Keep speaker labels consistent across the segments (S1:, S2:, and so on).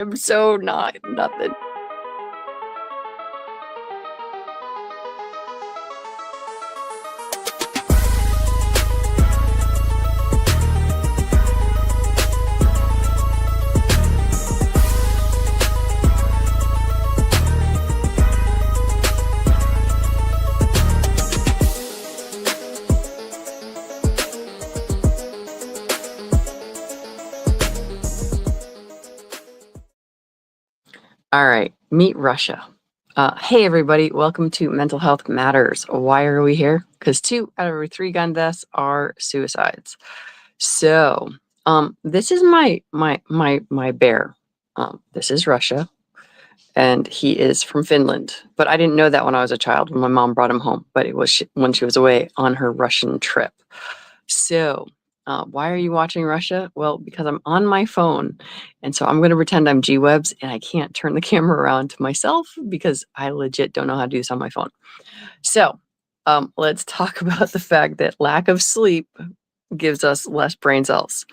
S1: I'm so not nothing. All right, meet Russia. Hey, everybody, welcome to Mental Health Matters. Why are we here? Because 2 out of every 3 gun deaths are suicides. So, this is my bear. This is Russia, and he is from Finland. But I didn't know that when I was a child when my mom brought him home. But it was when she was away on her Russian trip. So, why are you watching Russia? Well, because I'm on my phone. And so I'm going to pretend I'm G-Webs and I can't turn the camera around to myself because I legit don't know how to do this on my phone. So, let's talk about the fact that lack of sleep gives us less brain cells.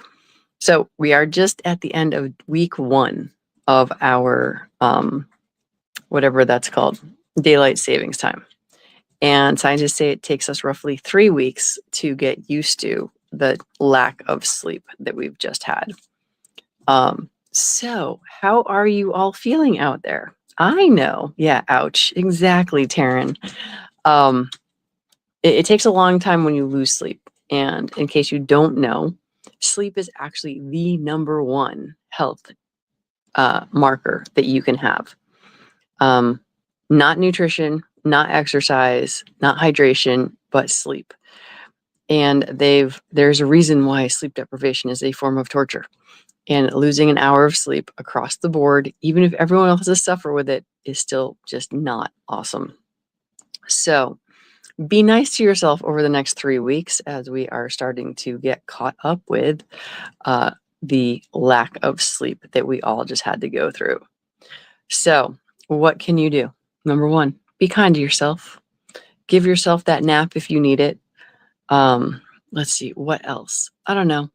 S1: So, we are just at the end of week 1 of our, whatever that's called, daylight savings time. And scientists say it takes us roughly 3 weeks to get used to the lack of sleep that we've just had. So how are you all feeling out there? I know. Yeah, ouch. Exactly, Taryn. It takes a long time when you lose sleep. And in case you don't know, sleep is actually the number 1 health marker that you can have. Not nutrition, not exercise, not hydration, but sleep. And there's a reason why sleep deprivation is a form of torture. And losing an hour of sleep across the board, even if everyone else has to suffer with it, is still just not awesome. So be nice to yourself over the next 3 weeks as we are starting to get caught up with the lack of sleep that we all just had to go through. So what can you do? Number 1, be kind to yourself. Give yourself that nap if you need it. Let's see, what else? I don't know.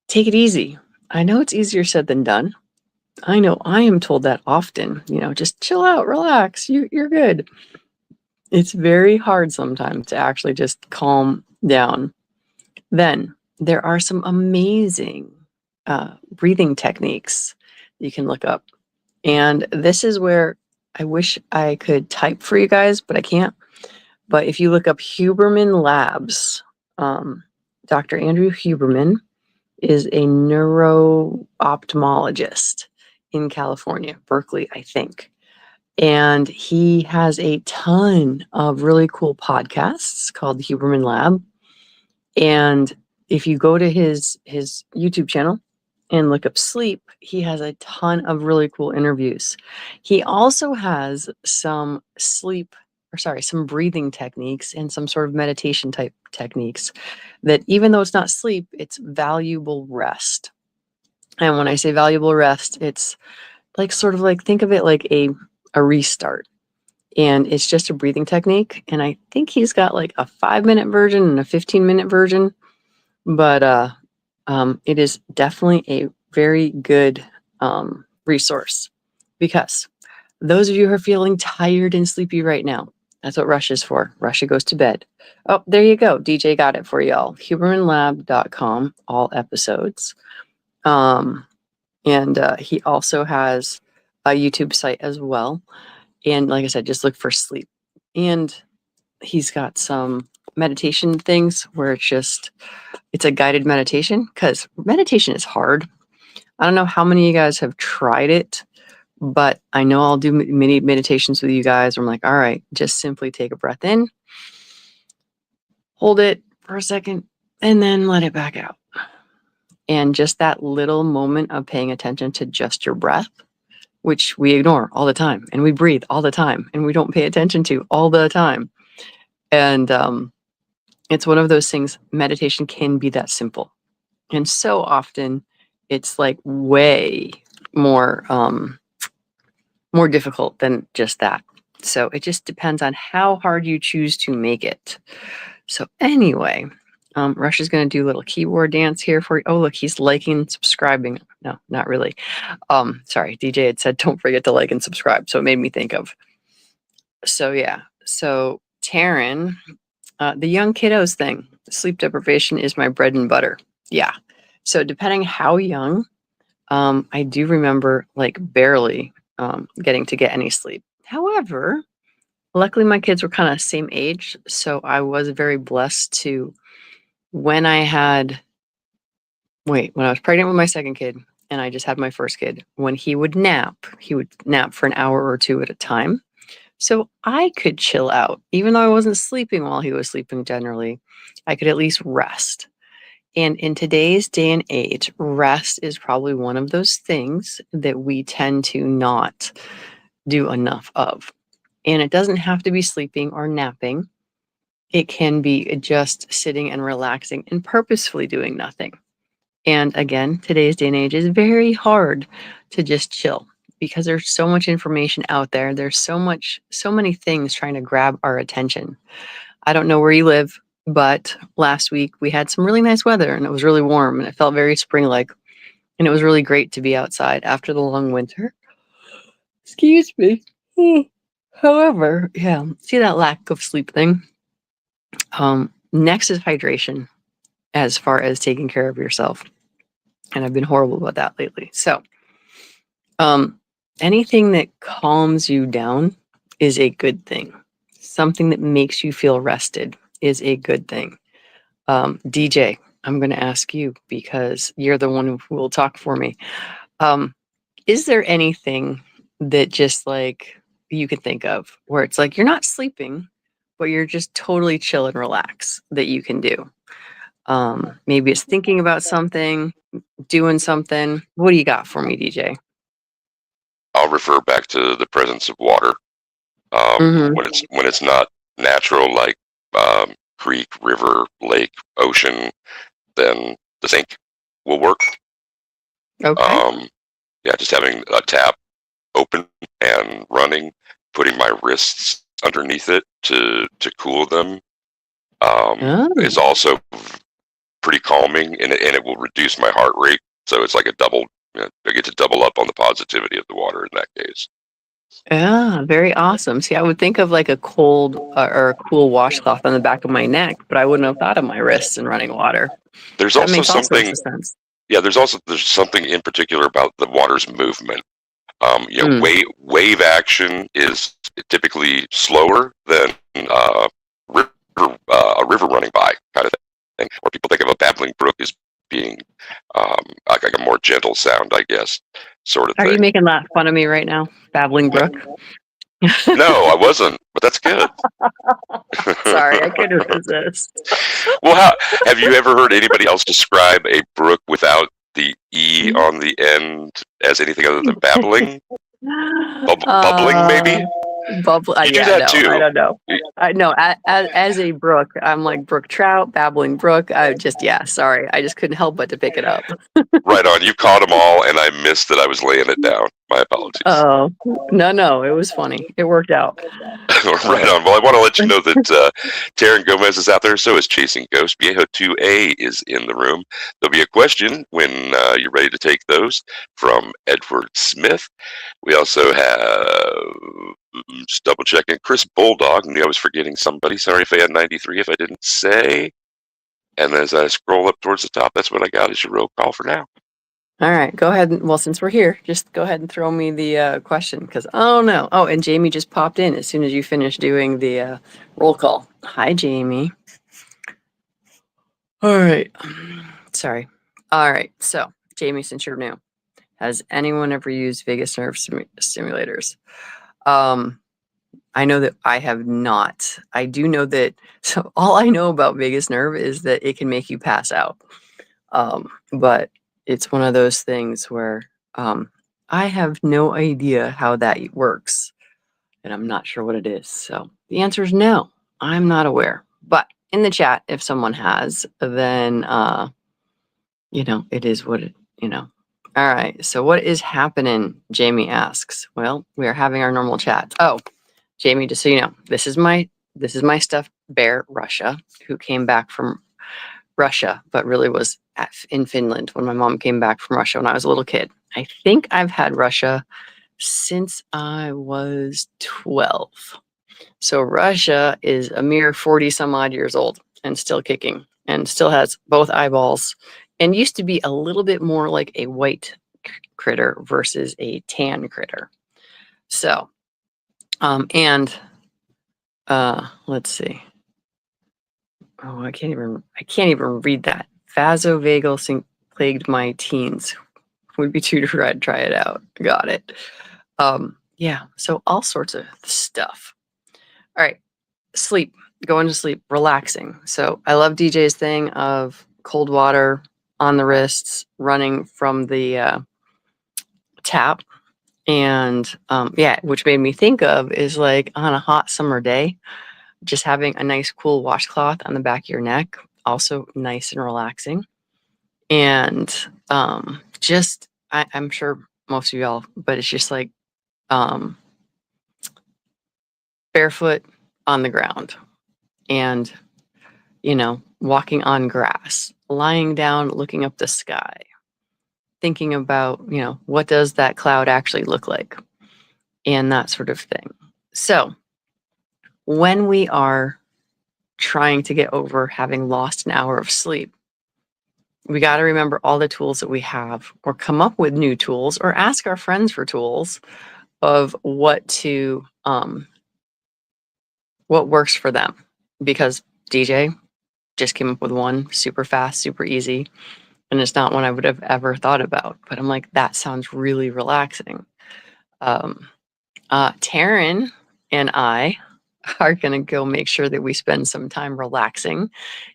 S1: Take it easy. I know it's easier said than done. I know I am told that often, just chill out, relax, you're good. It's very hard sometimes to actually just calm down. Then there are some amazing breathing techniques you can look up. And this is where I wish I could type for you guys, but I can't. But if you look up Huberman Labs, Dr. Andrew Huberman is a neuro-ophthalmologist in California, Berkeley, I think. And he has a ton of really cool podcasts called the Huberman Lab. And if you go to his YouTube channel and look up sleep, he has a ton of really cool interviews. He also has some breathing techniques and some sort of meditation type techniques that, even though it's not sleep, it's valuable rest. And when I say valuable rest, it's think of it like a restart. And it's just a breathing technique. And I think he's got like a 5-minute version and a 15-minute version. But it is definitely a very good resource, because those of you who are feeling tired and sleepy right now, that's what Russia's for. Russia goes to bed. Oh, there you go. DJ got it for y'all. HubermanLab.com, all episodes. And he also has a YouTube site as well. And like I said, just look for sleep. And he's got some meditation things where it's a guided meditation, because meditation is hard. I don't know how many of you guys have tried it, but I know I'll do many meditations with you guys where I'm like, all right, just simply take a breath in, hold it for a second, and then let it back out. And just that little moment of paying attention to just your breath, which we ignore all the time, and we breathe all the time, and we don't pay attention to all the time. And it's one of those things, meditation can be that simple. And so often it's like way more difficult than just that. So it just depends on how hard you choose to make it. So anyway, Russia's going to do a little keyboard dance here for you. Oh, look, he's liking and subscribing. No, not really. Sorry, DJ had said don't forget to like and subscribe, so it made me think of. So yeah, so Taryn, the young kiddos thing, sleep deprivation is my bread and butter. Yeah. So depending how young, I do remember like barely getting to get any sleep. However, luckily my kids were kind of same age, so I was very blessed to when I was pregnant with my second kid and I just had my first kid, when he would nap for an hour or two at a time. So I could chill out. Even though I wasn't sleeping while he was sleeping generally, I could at least rest. And in today's day and age, rest is probably one of those things that we tend to not do enough of. And it doesn't have to be sleeping or napping. It can be just sitting and relaxing and purposefully doing nothing. And again, today's day and age is very hard to just chill because there's so much information out there. There's so many things trying to grab our attention. I don't know where you live, but last week we had some really nice weather and it was really warm and it felt very spring-like. And it was really great to be outside after the long winter. Excuse me. However, yeah, see that lack of sleep thing? Next is hydration as far as taking care of yourself. And I've been horrible about that lately. So, anything that calms you down is a good thing. Something that makes you feel rested is a good thing. DJ, I'm going to ask you because you're the one who will talk for me. Is there anything that just like you can think of where it's like you're not sleeping, but you're just totally chill and relax that you can do? Maybe it's thinking about something, doing something. What do you got for me, DJ?
S2: I'll refer back to the presence of water.
S1: Mhm.
S2: When it's not natural, like creek, river, lake, ocean, then the sink will work.
S1: Okay.
S2: Yeah, just having a tap open and running, putting my wrists underneath it to cool them is
S1: Oh.
S2: also pretty calming, and it will reduce my heart rate. So it's like a double. I get to double up on the positivity of the water in that case.
S1: Yeah, very awesome. See, I would think of like a cold or a cool washcloth on the back of my neck, but I wouldn't have thought of my wrists and running water.
S2: There's
S1: That
S2: also
S1: makes all sorts
S2: something.
S1: of sense.
S2: Yeah, there's something in particular about the water's movement.
S1: Mm.
S2: Wave action is typically slower than river, a river running by kind of thing. Or people think of a babbling brook as being like a more gentle sound, I guess, sort of
S1: Are you
S2: thing.
S1: making that fun of me right now, Babbling Brook?
S2: No, I wasn't, but that's good.
S1: Sorry, I couldn't resist.
S2: Well, have you ever heard anybody else describe a brook without the E on the end as anything other than babbling? Bubbling,
S1: Uh,
S2: maybe? You do
S1: yeah,
S2: that
S1: no, I
S2: too.
S1: don't know. I know as a brook, I'm like brook trout, babbling brook. Yeah, sorry, I just couldn't help but to pick it up.
S2: Right on. You caught them all, and I missed that I was laying it down. My apologies.
S1: Oh, no, it was funny. It worked out.
S2: Right on. Well, I want to let you know that Taryn Gomez is out there. So is Chasing Ghost. Viejo 2A is in the room. There'll be a question when you're ready to take those from Edward Smith. We also have, just double checking, Chris Bulldog. Knew I was forgetting somebody. Sorry if I had 93 if I didn't say. And as I scroll up towards the top, that's what I got as your roll call for now.
S1: All right, go ahead. Well, since we're here, just go ahead and throw me the question because oh no. Oh, and Jamie just popped in as soon as you finished doing the roll call. Hi, Jamie. All right. Sorry. All right. So, Jamie, since you're new, has anyone ever used vagus nerve stimulators? I know that I have not. I do know that. So all I know about vagus nerve is that it can make you pass out. But it's one of those things where I have no idea how that works, and I'm not sure what it is. So the answer is no. I'm not aware. But in the chat, if someone has, then it is what it. All right. So what is happening? Jamie asks. Well, we are having our normal chat. Oh, Jamie, just so you know, this is my stuffed bear, Russia, who came back from Russia, but really was in Finland when my mom came back from Russia when I was a little kid. I think I've had Russia since I was 12. So Russia is a mere 40 some odd years old and still kicking and still has both eyeballs and used to be a little bit more like a white critter versus a tan critter. So, let's see. Oh, I can't even read that. Vasovagal plagued my teens. Would be too red. Try it out. Got it. Yeah. So all sorts of stuff. All right. Sleep. Going to sleep. Relaxing. So I love DJ's thing of cold water on the wrists, running from the tap, and yeah, which made me think of is like on a hot summer day, just having a nice cool washcloth on the back of your neck, also nice and relaxing. And just I'm sure most of y'all, but it's just like barefoot on the ground and, walking on grass, lying down, looking up the sky, thinking about, what does that cloud actually look like and that sort of thing. So when we are trying to get over having lost an hour of sleep, we got to remember all the tools that we have, or come up with new tools, or ask our friends for tools of what works for them. Because DJ just came up with one super fast, super easy, and it's not one I would have ever thought about. But I'm like, that sounds really relaxing. Taryn and I are going to go make sure that we spend some time relaxing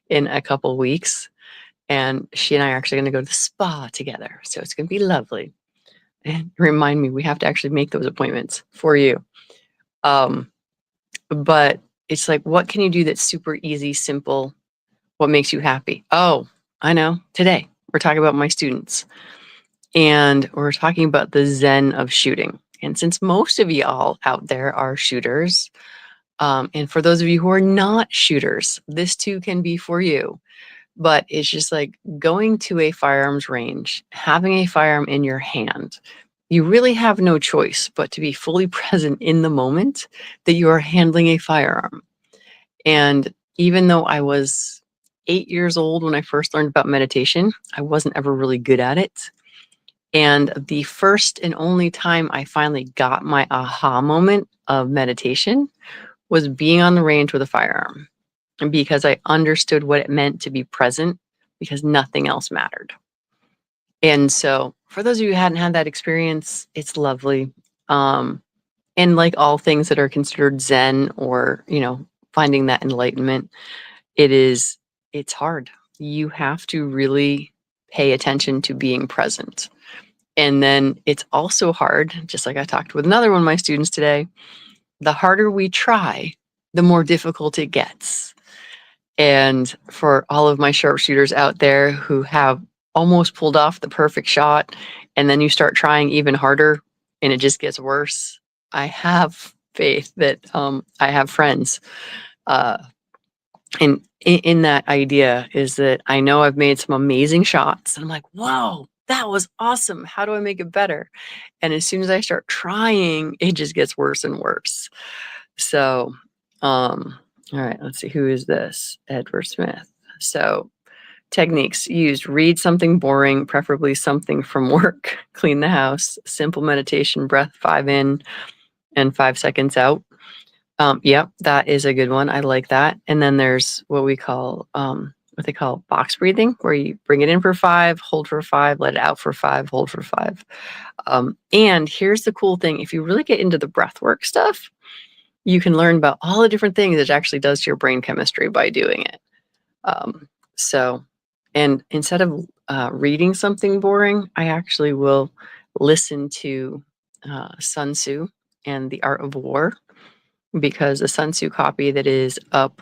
S1: in a couple weeks. And she and I are actually going to go to the spa together. So it's going to be lovely. And remind me, we have to actually make those appointments for you. But it's like, what can you do that's super easy, simple? What makes you happy? Oh, I know. Today, we're talking about my students. And we're talking about the zen of shooting. And since most of y'all out there are shooters, and for those of you who are not shooters, this too can be for you. But it's just like going to a firearms range, having a firearm in your hand. You really have no choice but to be fully present in the moment that you are handling a firearm. And even though I was 8 years old when I first learned about meditation, I wasn't ever really good at it. And the first and only time I finally got my aha moment of meditation was being on the range with a firearm, and because I understood what it meant to be present, because nothing else mattered. And so for those of you who hadn't had that experience, it's lovely. And like all things that are considered Zen or, finding that enlightenment, it's hard. You have to really pay attention to being present. And then it's also hard, just like I talked with another one of my students today, the harder we try, the more difficult it gets. And for all of my sharpshooters out there who have almost pulled off the perfect shot, and then you start trying even harder and it just gets worse, I have faith that I have friends. And in that idea is that I know I've made some amazing shots. And I'm like, whoa, that was awesome. How do I make it better? And as soon as I start trying, it just gets worse and worse. So, all right, let's see. Who is this? Edward Smith. So, techniques used: read something boring, preferably something from work, clean the house, simple meditation, breath 5 in and 5 seconds out. Yep, that is a good one. I like that. And then there's what we call, what they call box breathing, where you bring it in for 5, hold for 5, let it out for 5, hold for 5. And here's the cool thing. If you really get into the breath work stuff, you can learn about all the different things it actually does to your brain chemistry by doing it. And instead of reading something boring, I actually will listen to Sun Tzu and The Art of War, because the Sun Tzu copy that is up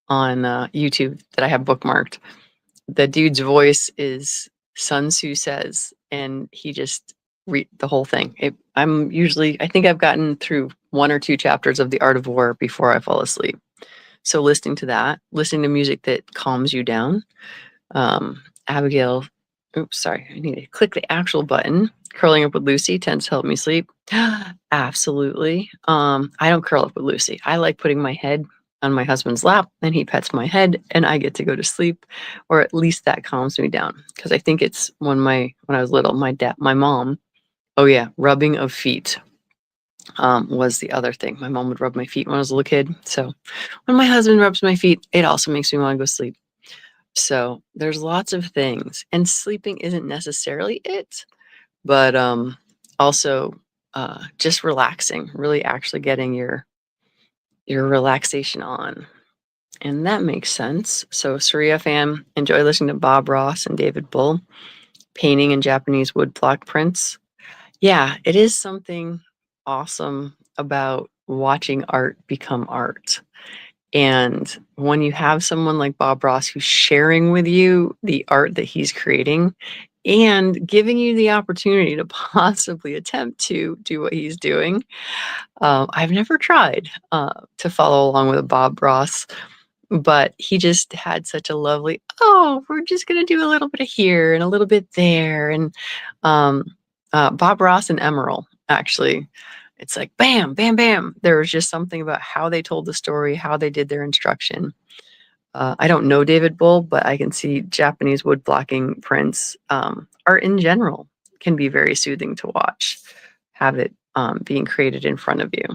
S1: on YouTube that I have bookmarked, the dude's voice is Sun Tzu says, and he just read the whole thing. I think I've gotten through 1 or 2 chapters of The Art of War before I fall asleep. So listening to that, listening to music that calms you down, Abigail, oops, sorry, I need to click the actual button. Curling up with Lucy tends to help me sleep. Absolutely. I don't curl up with Lucy. I like putting my head on my husband's lap and he pets my head and I get to go to sleep, or at least that calms me down. Because I think it's when I was little, my mom, oh yeah, rubbing of feet was the other thing. My mom would rub my feet when I was a little kid. So when my husband rubs my feet, it also makes me want to go sleep. So there's lots of things, and sleeping isn't necessarily it, but also just relaxing, really actually getting your relaxation on. And that makes sense. So Surya fan, enjoy listening to Bob Ross and David Bull, painting in Japanese woodblock prints. Yeah, it is something awesome about watching art become art. And when you have someone like Bob Ross who's sharing with you the art that he's creating and giving you the opportunity to possibly attempt to do what he's doing, I've never tried to follow along with a Bob Ross, but he just had such a lovely, oh, we're just going to do a little bit of here and a little bit there. And um, Bob Ross and Emerald, actually, it's like bam, bam, bam. There was just something about how they told the story, how they did their instruction. I don't know David Bull, but I can see Japanese woodblocking prints. Art in general can be very soothing to watch, have it being created in front of you.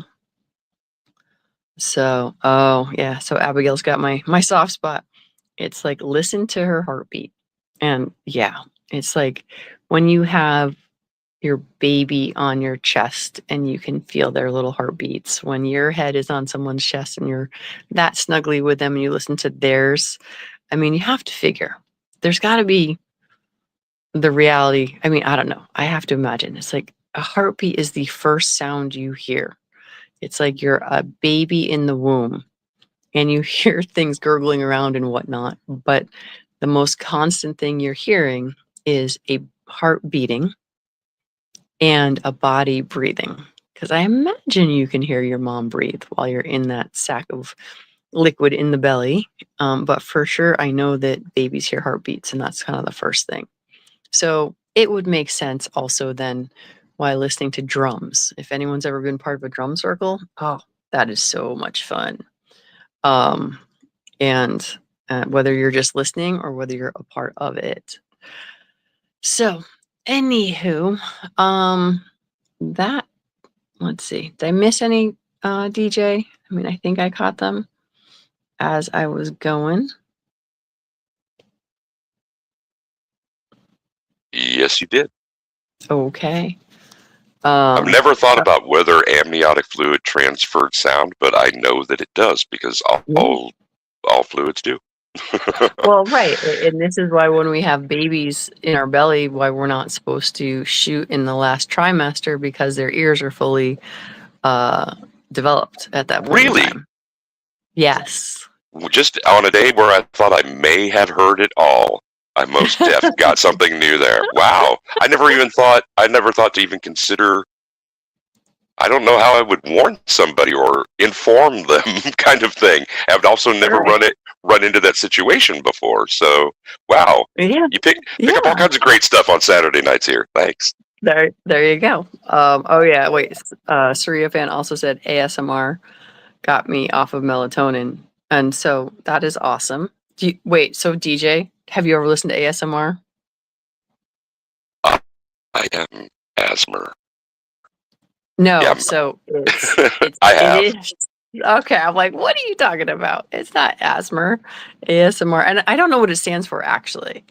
S1: So, oh yeah, so Abigail's got my soft spot. It's like listen to her heartbeat. And yeah, it's like when you have your baby on your chest and you can feel their little heartbeats. When your head is on someone's chest and you're that snuggly with them and you listen to theirs, I mean, you have to figure there's got to be the reality. I mean, I don't know. I have to imagine it's like a heartbeat is the first sound you hear. It's like you're a baby in the womb and you hear things gurgling around and whatnot. But the most constant thing you're hearing is a heart beating and a body breathing. Because I imagine you can hear your mom breathe while you're in that sack of liquid in the belly. But for sure, I know that babies hear heartbeats, and that's kind of the first thing. So it would make sense also then why listening to drums. If anyone's ever been part of a drum circle, oh, that is so much fun. And whether you're just listening or whether you're a part of it. So, anywho, that let's see. Did I miss any DJ? I mean, I think I caught them as I was going.
S2: Yes, you did.
S1: Okay.
S2: I've never thought about whether amniotic fluid transferred sound, but I know that it does because all fluids do.
S1: Well, right. And this is why when we have babies in our belly, why we're not supposed to shoot in the last trimester because their ears are fully developed at that point in
S2: Really?
S1: time. Yes.
S2: Just on a day where I thought I may have heard it all, I most def got something new there. Wow. I never thought to even consider, I don't know how I would warn somebody or inform them kind of thing. I've also never run into that situation before. So, wow.
S1: Yeah.
S2: You pick up all kinds of great stuff on Saturday nights here. Thanks.
S1: There you go. Oh yeah, wait. Surya fan also said ASMR got me off of melatonin, and so that is awesome. Wait, so DJ, have you ever listened to ASMR?
S2: I am asthma.
S1: No,
S2: Yeah.
S1: so it's
S2: I have.
S1: it is okay. I'm like, what are you talking about? It's not asthma, ASMR, and I don't know what it stands for actually.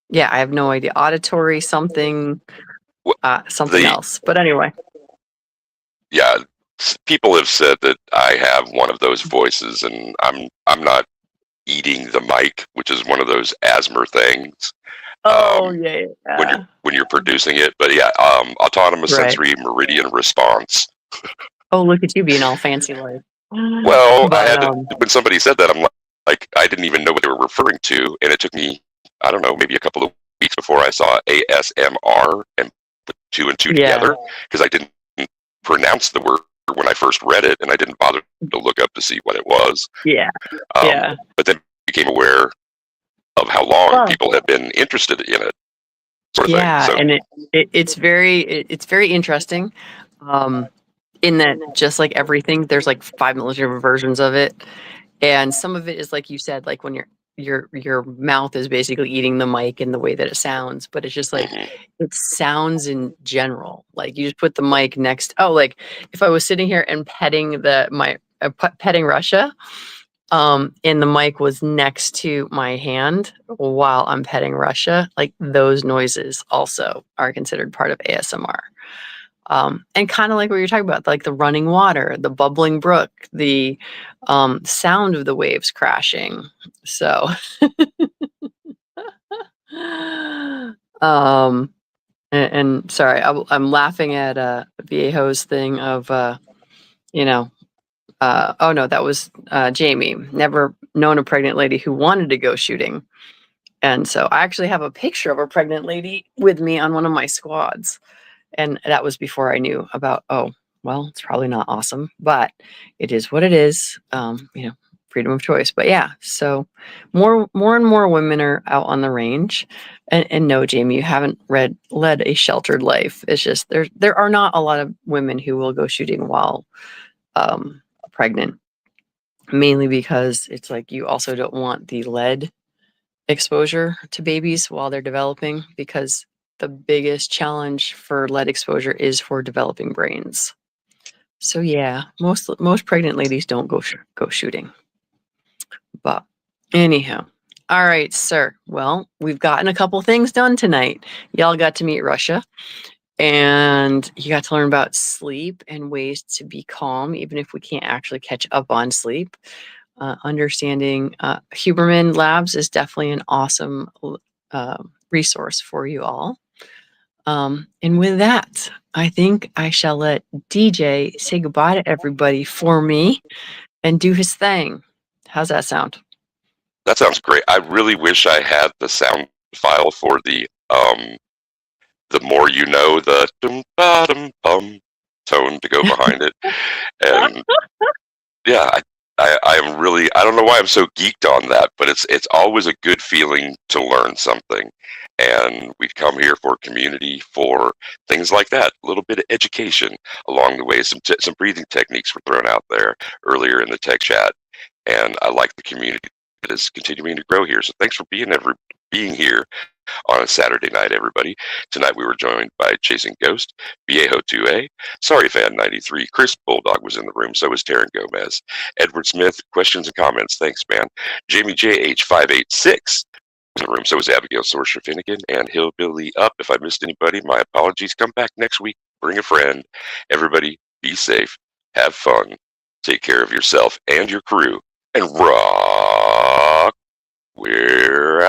S1: Yeah, I have no idea. Auditory something, something else. But anyway.
S2: Yeah, people have said that I have one of those voices, and I'm not eating the mic, which is one of those asthma things.
S1: Oh yeah.
S2: When you're producing it, but yeah, autonomous sensory meridian response.
S1: Oh, look at you being all fancy like.
S2: Well, I had to, when somebody said that, I'm like, I didn't even know what they were referring to, and it took me, I don't know, maybe a couple of weeks before I saw ASMR and put two and two together, because I didn't pronounce the word when I first read it, and I didn't bother to look up to see what it was.
S1: Yeah.
S2: But then became aware of how long
S1: Well,
S2: people have been interested in it, sort of thing.
S1: yeah,
S2: So,
S1: and it's very interesting. Um, in that, just like everything, there's like 5 million different versions of it, and some of it is like you said, like when your mouth is basically eating the mic in the way that it sounds, but it's just like
S2: mhm.
S1: it sounds in general. Like you just put the mic next. Oh, like if I was sitting here and petting petting Russia, and the mic was next to my hand while I'm petting Russia, like those noises also are considered part of ASMR. And kind of like what you're talking about, like the running water, the bubbling brook, the sound of the waves crashing. So, um, and sorry, I'm laughing at Viejo's thing of, you know, oh no, that was Jamie. Never known a pregnant lady who wanted to go shooting. And so I actually have a picture of a pregnant lady with me on one of my squads. And that was before I knew about, oh, well, it's probably not awesome, but it is what it is. Freedom of choice. But yeah, so more and more women are out on the range. And no, Jamie, you haven't led a sheltered life. It's just there are not a lot of women who will go shooting while pregnant, mainly because it's like you also don't want the lead exposure to babies while they're developing, because the biggest challenge for lead exposure is for developing brains. So yeah, most pregnant ladies don't go shooting. But anyhow, all right, sir. Well, we've gotten a couple things done tonight. Y'all got to meet Russia, and you got to learn about sleep and ways to be calm, even if we can't actually catch up on sleep. Understanding Huberman Labs is definitely an awesome resource for you all. And with that, I think I shall let DJ say goodbye to everybody for me and do his thing. How's that sound?
S2: That sounds great. I really wish I had the sound file for the more you know, the dum ba dum bum tone to go behind it. And yeah, I am really, I don't know why I'm so geeked on that, but it's always a good feeling to learn something. And we come here for community, for things like that, a little bit of education along the way. Some breathing techniques were thrown out there earlier in the tech chat, and I like the community that is continuing to grow here. So thanks for being here on a Saturday night, everybody. Tonight we were joined by Chasing Ghost, Viejo 2A, Sorry Fan 93, Chris Bulldog was in the room, so was Taryn Gomez, Edward Smith, questions and comments, thanks man, Jamie JH 586 in the room, so was Abigail Sorsha Finnegan, and Hillbilly Up. If I missed anybody, my apologies. Come back next week, bring a friend. Everybody, be safe, have fun, take care of yourself and your crew, and rock. We're